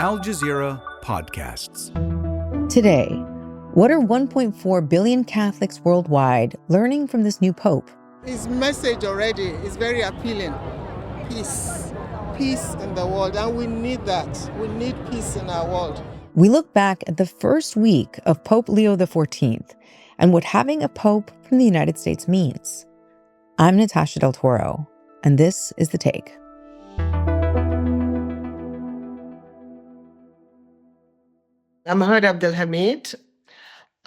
Al Jazeera Podcasts. Today, what are 1.4 billion Catholics worldwide learning from this new Pope? His message already is very appealing. Peace. Peace in the world. And we need that. We need peace in our world. We look back at the first week of Pope Leo XIV and what having a Pope from the United States means. I'm Natasha Del Toro, and this is The Take. I'm Hoda Abdel-Hamid.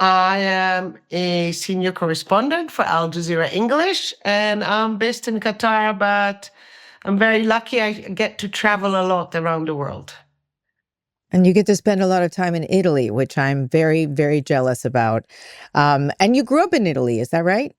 I am a senior correspondent for Al Jazeera English, and I'm based in Qatar, but I'm very lucky I get to travel a lot around the world. And you get to spend a lot of time in Italy, which I'm very, very jealous about. And you grew up in Italy, is that right?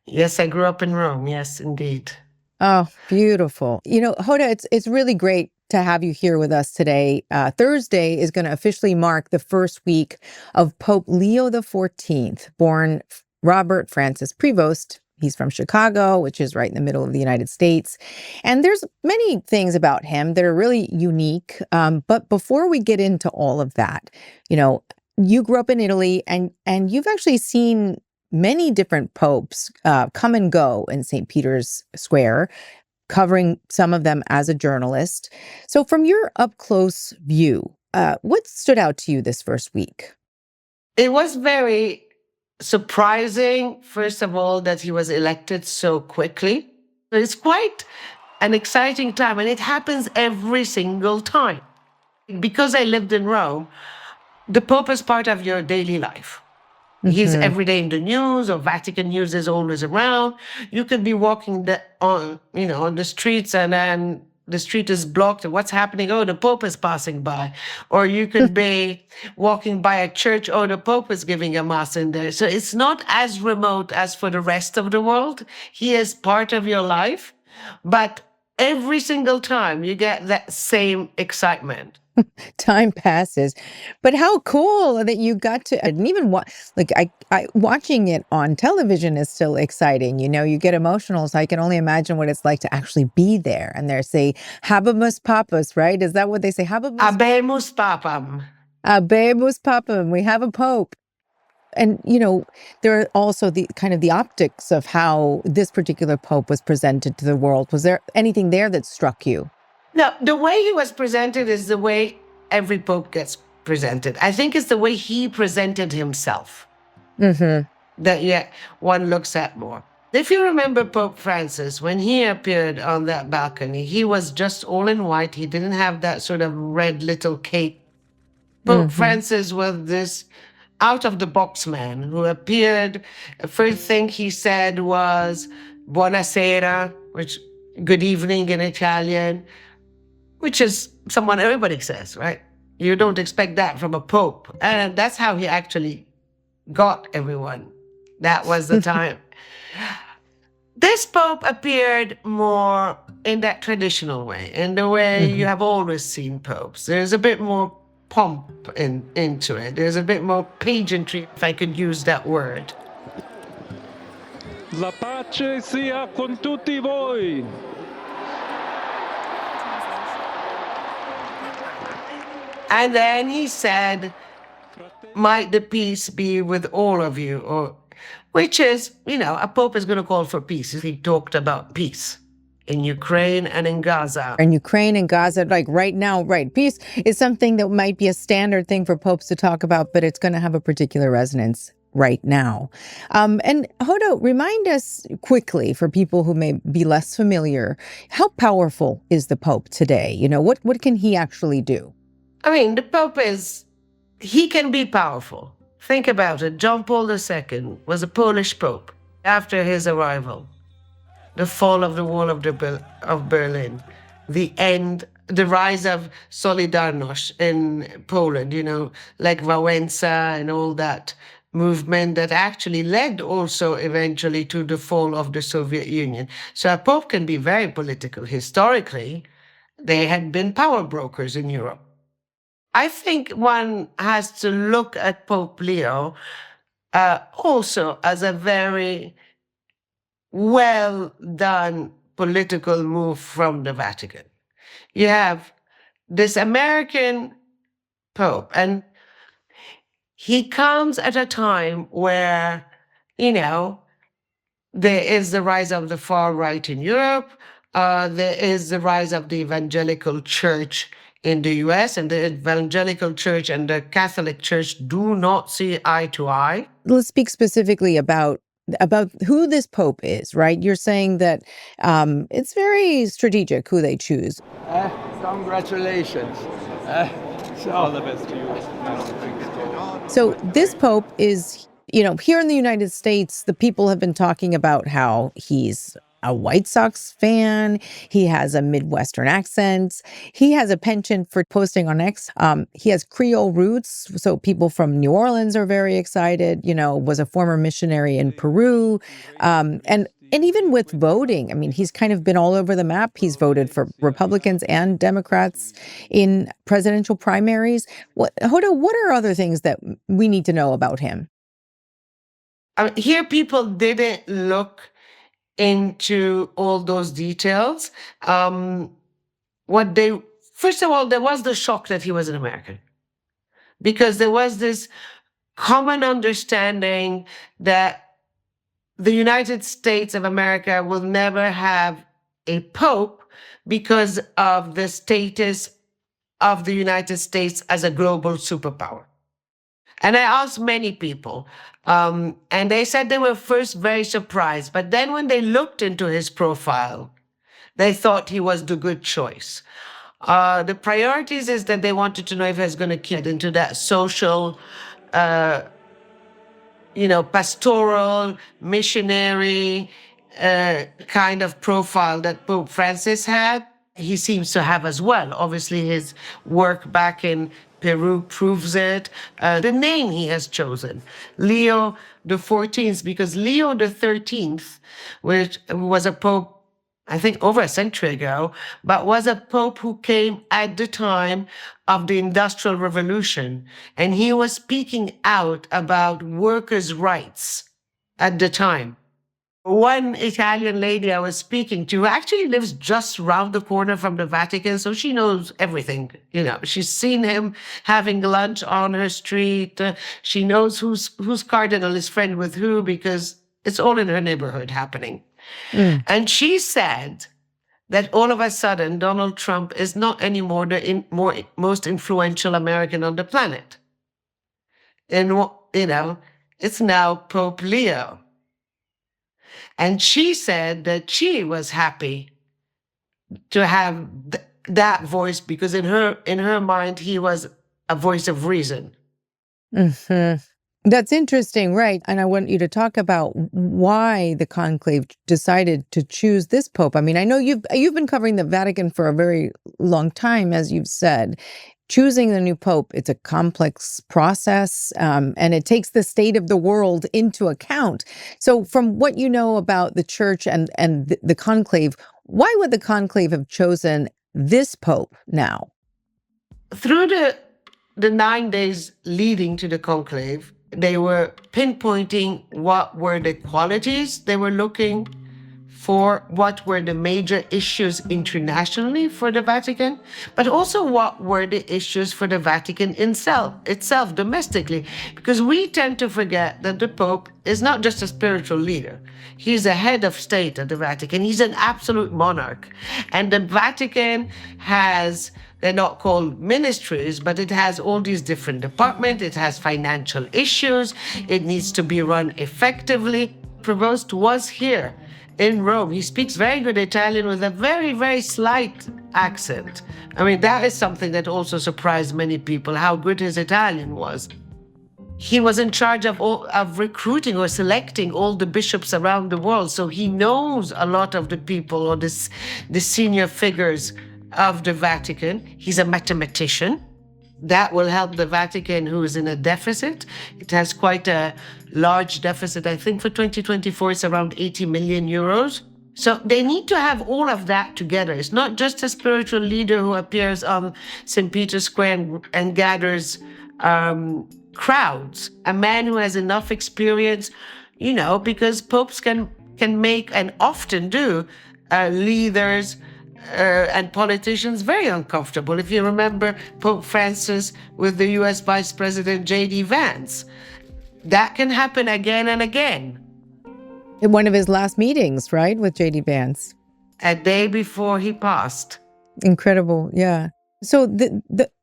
Yes, I grew up in Rome. Yes, indeed. Oh, beautiful. You know, Hoda, it's really great to have you here with us today. Thursday is going to officially mark the first week of Pope Leo XIV, born Robert Francis Prevost. He's from Chicago, which is right in the middle of the United States. And there's many things about him that are really unique. But before we get into all of that, you know, you grew up in Italy and you've actually seen many different popes come and go in St. Peter's Square, covering some of them as a journalist. So from your up-close view, what stood out to you this first week? It was very surprising, first of all, that he was elected so quickly. It's quite an exciting time, and it happens every single time. Because I lived in Rome, the Pope is part of your daily life. He's every day in the news, or Vatican news is always around. You could be walking on the streets, and then the street is blocked. And what's happening? Oh, the Pope is passing by. Or you could be walking by a church. Oh, the Pope is giving a mass in there. So it's not as remote as for the rest of the world. He is part of your life, but every single time you get that same excitement. Time passes, but how cool that you got to, and even watching it on television is still exciting. You know, you get emotional, so I can only imagine what it's like to actually be there. And they say, Habemus Papus, right? Is that what they say? Habemus Papam. Habemus Papam. We have a Pope. And, you know, there are also the kind of the optics of how this particular Pope was presented to the world. Was there anything there that struck you? No, the way he was presented is the way every Pope gets presented. I think it's the way he presented himself that one looks at more. If you remember Pope Francis, when he appeared on that balcony, he was just all in white. He didn't have that sort of red little cape. Pope Francis was this out-of-the-box man who appeared. The first thing he said was buonasera, which good evening in Italian, which is someone everybody says, right? You don't expect that from a pope. And that's how he actually got everyone. That was the time. This pope appeared more in that traditional way, in the way you have always seen popes. There's a bit more pomp into it. There's a bit more pageantry, if I could use that word. La pace sia con tutti voi. And then he said, might the peace be with all of you, which is, a pope is going to call for peace. He talked about peace in Ukraine and in Gaza. In Ukraine and Gaza, like right now, right. Peace is something that might be a standard thing for popes to talk about, but it's going to have a particular resonance right now. And Hoda, remind us quickly, for people who may be less familiar, how powerful is the Pope today? You know, what can he actually do? I mean, the Pope he can be powerful. Think about it. John Paul II was a Polish Pope after his arrival. The fall of the wall of Berlin, the rise of Solidarność in Poland, like Wałęsa and all that movement that actually led also eventually to the fall of the Soviet Union. So a Pope can be very political. Historically, they had been power brokers in Europe. I think one has to look at Pope Leo also as a very well done political move from the Vatican. You have this American Pope. And he comes at a time where, there is the rise of the far right in Europe. There is the rise of the evangelical church in the US, and the evangelical church and the Catholic church do not see eye to eye. Let's speak specifically about who this pope is, right? You're saying that it's very strategic who they choose. Congratulations. All the best to you. So this pope is, here in the United States, the people have been talking about how he's a White Sox fan. He has a Midwestern accent. He has a penchant for posting on X. He has Creole roots. So people from New Orleans are very excited, was a former missionary in Peru. And even with voting, I mean, he's kind of been all over the map. He's voted for Republicans and Democrats in presidential primaries. Hoda, what are other things that we need to know about him? Here, people didn't look into all those details. First of all, there was the shock that he was an American, because there was this common understanding that the United States of America will never have a pope because of the status of the United States as a global superpower. And I asked many people, and they said they were first very surprised. But then when they looked into his profile, they thought he was the good choice. The priorities is that they wanted to know if he was going to get into that social, pastoral, missionary kind of profile that Pope Francis had. He seems to have as well. Obviously, his work back in Peru proves it. The name he has chosen, Leo XIV, because Leo XIII, which was a pope, I think over a century ago, but was a pope who came at the time of the Industrial Revolution. And he was speaking out about workers' rights at the time. One Italian lady I was speaking to actually lives just around the corner from the Vatican, so she knows everything. She's seen him having lunch on her street. She knows whose cardinal is friend with who, because it's all in her neighborhood happening. And she said that all of a sudden Donald Trump is not anymore the most influential American on the planet. And, it's now Pope Leo. And she said that she was happy to have that voice, because in her mind, he was a voice of reason. Mm-hmm. That's interesting, right? And I want you to talk about why the conclave decided to choose this pope. I mean, I know you've been covering the Vatican for a very long time, as you've said. Choosing the new pope, it's a complex process, and it takes the state of the world into account. So from what you know about the church and the conclave, why would the conclave have chosen this pope now? Through the 9 days leading to the conclave, they were pinpointing what were the qualities they were looking for, what were the major issues internationally for the Vatican, but also what were the issues for the Vatican itself domestically, because we tend to forget that the Pope is not just a spiritual leader. He's a head of state at the Vatican. He's an absolute monarch. And the Vatican has, they're not called ministries, but it has all these different departments. It has financial issues. It needs to be run effectively. Provost was here in Rome. He speaks very good Italian with a very, very slight accent. I mean, that is something that also surprised many people, how good his Italian was. He was in charge of recruiting or selecting all the bishops around the world, so he knows a lot of the people or the senior figures of the Vatican. He's a mathematician. That will help the Vatican, who is in a deficit. It has quite a large deficit. I think for 2024, it's around 80 million euros. So they need to have all of that together. It's not just a spiritual leader who appears on St. Peter's Square and gathers crowds. A man who has enough experience, because popes can make, and often do, leaders and politicians very uncomfortable. If you remember Pope Francis with the US Vice President J.D. Vance, that can happen again and again. In one of his last meetings, right, with J.D. Vance. A day before he passed. Incredible, yeah. So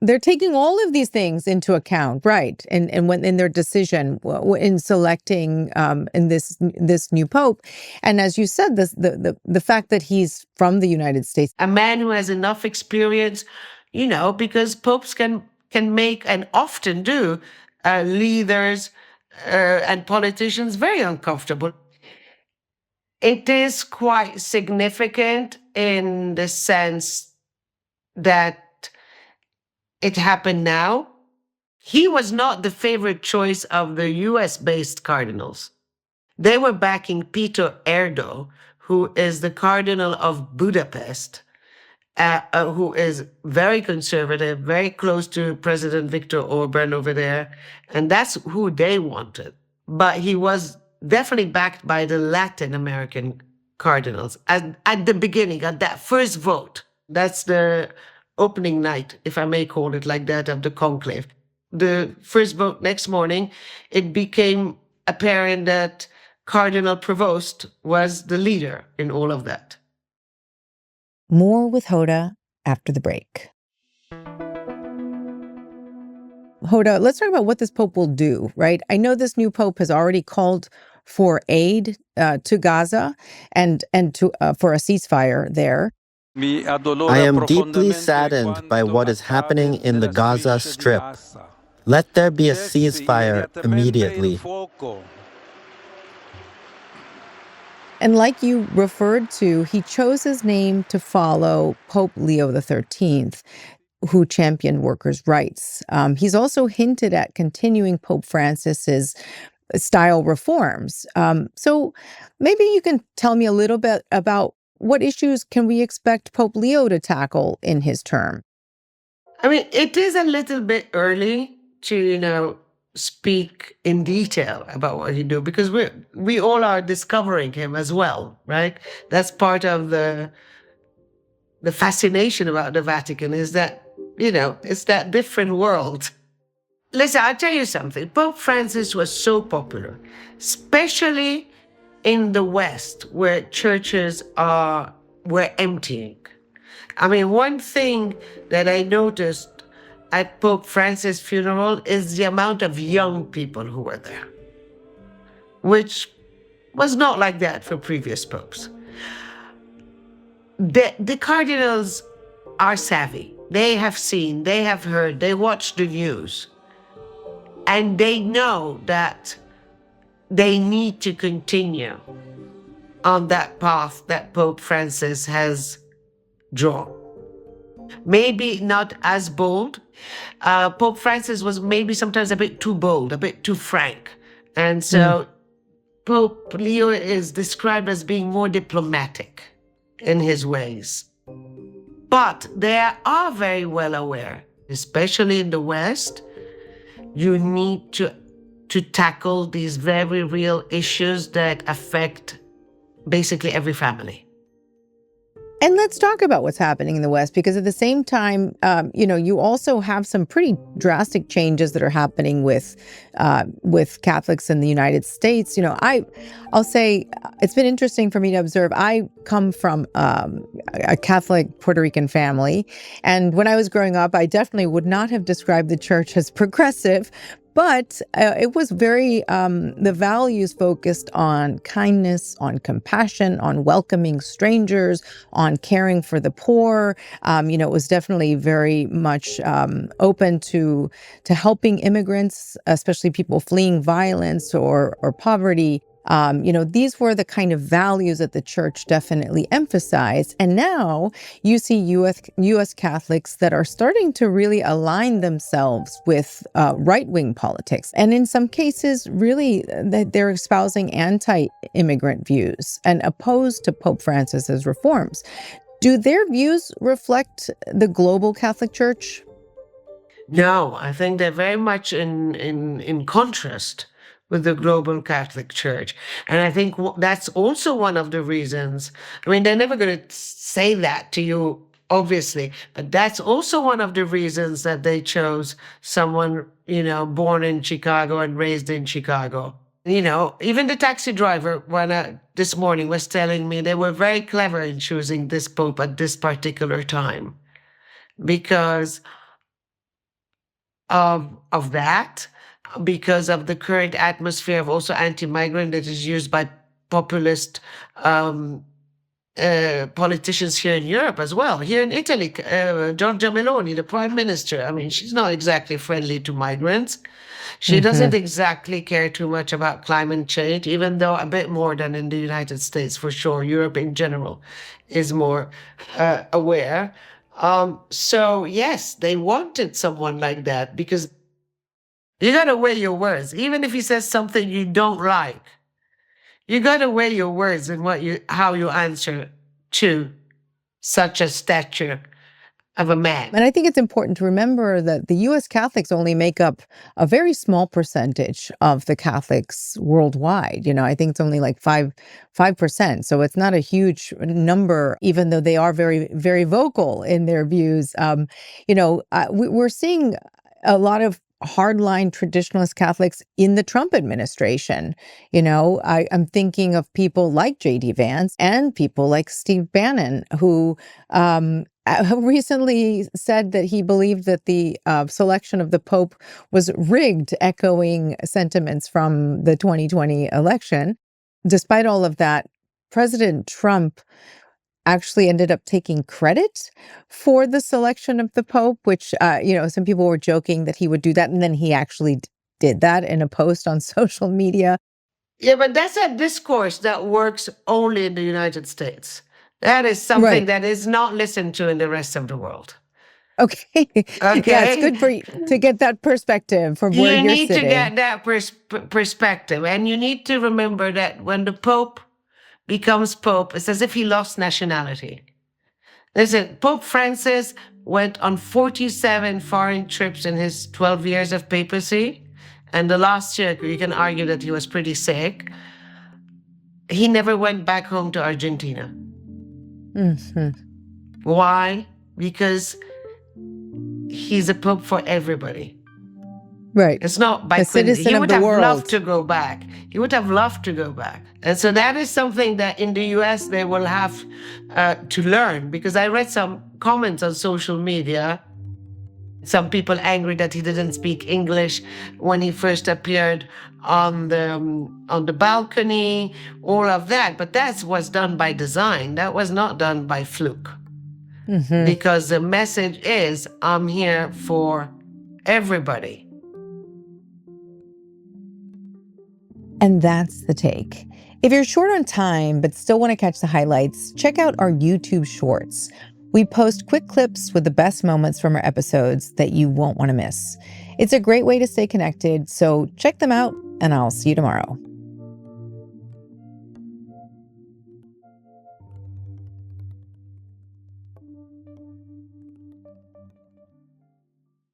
they're taking all of these things into account, right? And when in their decision in selecting in this new pope, and as you said, the fact that he's from the United States, a man who has enough experience, because popes can make and often do leaders and politicians very uncomfortable. It is quite significant in the sense that it happened now. He was not the favorite choice of the US-based cardinals. They were backing Peter Erdo, who is the Cardinal of Budapest, who is very conservative, very close to President Viktor Orban over there, and that's who they wanted. But he was definitely backed by the Latin American cardinals at the beginning, at that first vote. That's the opening night, if I may call it like that, of the conclave. The first vote next morning, it became apparent that Cardinal Prevost was the leader in all of that. More with Hoda after the break. Hoda, let's talk about what this pope will do, right? I know this new pope has already called for aid to Gaza and to for a ceasefire there. I am deeply saddened by what is happening in the Gaza Strip. Let there be a ceasefire immediately. And like you referred to, he chose his name to follow Pope Leo XIII, who championed workers' rights. He's also hinted at continuing Pope Francis's style reforms. So maybe you can tell me a little bit about what issues can we expect Pope Leo to tackle in his term? I mean, it is a little bit early to, speak in detail about what he do, because we all are discovering him as well, right? That's part of the fascination about the Vatican, is that, it's that different world. Listen, I'll tell you something. Pope Francis was so popular, especially in the West, where churches were emptying. I mean, one thing that I noticed at Pope Francis' funeral is the amount of young people who were there, which was not like that for previous popes. The cardinals are savvy. They have seen, they have heard, they watch the news, and they know that they need to continue on that path that Pope Francis has drawn. Maybe not as bold. Pope Francis was maybe sometimes a bit too bold, a bit too frank. And so Pope Leo is described as being more diplomatic in his ways. But they are very well aware, especially in the West, you need to tackle these very real issues that affect basically every family. And let's talk about what's happening in the West, because at the same time, you also have some pretty drastic changes that are happening with Catholics in the United States. I'll say it's been interesting for me to observe. I come from a Catholic Puerto Rican family, and when I was growing up, I definitely would not have described the church as progressive. But it was very, the values focused on kindness, on compassion, on welcoming strangers, on caring for the poor. It was definitely very much open to helping immigrants, especially people fleeing violence or poverty. These were the kind of values that the church definitely emphasized. And now you see U.S. Catholics that are starting to really align themselves with right-wing politics. And in some cases, really, they're espousing anti-immigrant views and opposed to Pope Francis's reforms. Do their views reflect the global Catholic Church? No, I think they're very much in contrast with the global Catholic Church. And I think that's also one of the reasons. I mean, they're never going to say that to you, obviously, but that's also one of the reasons that they chose someone, born in Chicago and raised in Chicago. Even the taxi driver this morning was telling me they were very clever in choosing this pope at this particular time because of that, because of the current atmosphere of also anti-migrant that is used by populist politicians here in Europe as well. Here in Italy, Giorgia Meloni, the prime minister, I mean, she's not exactly friendly to migrants. She doesn't exactly care too much about climate change, even though a bit more than in the United States, for sure. Europe in general is more aware. So yes, they wanted someone like that because you got to weigh your words. Even if he says something you don't like, you got to weigh your words and how you answer to such a stature of a man. And I think it's important to remember that the U.S. Catholics only make up a very small percentage of the Catholics worldwide. I think it's only like 5%. So it's not a huge number, even though they are very, very vocal in their views. We're seeing a lot of hardline traditionalist Catholics in the Trump administration. I'm thinking of people like J.D. Vance and people like Steve Bannon, who recently said that he believed that the selection of the Pope was rigged, echoing sentiments from the 2020 election. Despite all of that, President Trump actually ended up taking credit for the selection of the Pope, which, some people were joking that he would do that. And then he actually did that in a post on social media. Yeah, but that's a discourse that works only in the United States. That is something that is not listened to in the rest of the world. Okay. Yeah, it's good for you to get that perspective from where you're sitting. You need to get that perspective. And you need to remember that when the Pope becomes Pope, it's as if he lost nationality. Listen, Pope Francis went on 47 foreign trips in his 12 years of papacy. And the last year, you can argue that he was pretty sick. He never went back home to Argentina. Mm-hmm. Why? Because he's a pope for everybody. Right. It's not by citizen he of would the have world. loved to go back. He would have loved to go back. And so that is something that in the US they will have to learn, because I read some comments on social media. Some people angry that he didn't speak English when he first appeared on the balcony, all of that. But that was done by design. That was not done by fluke. Mm-hmm. Because the message is, I'm here for everybody. And that's the take. If you're short on time but still want to catch the highlights, check out our YouTube Shorts. We post quick clips with the best moments from our episodes that you won't want to miss. It's a great way to stay connected, so check them out, and I'll see you tomorrow.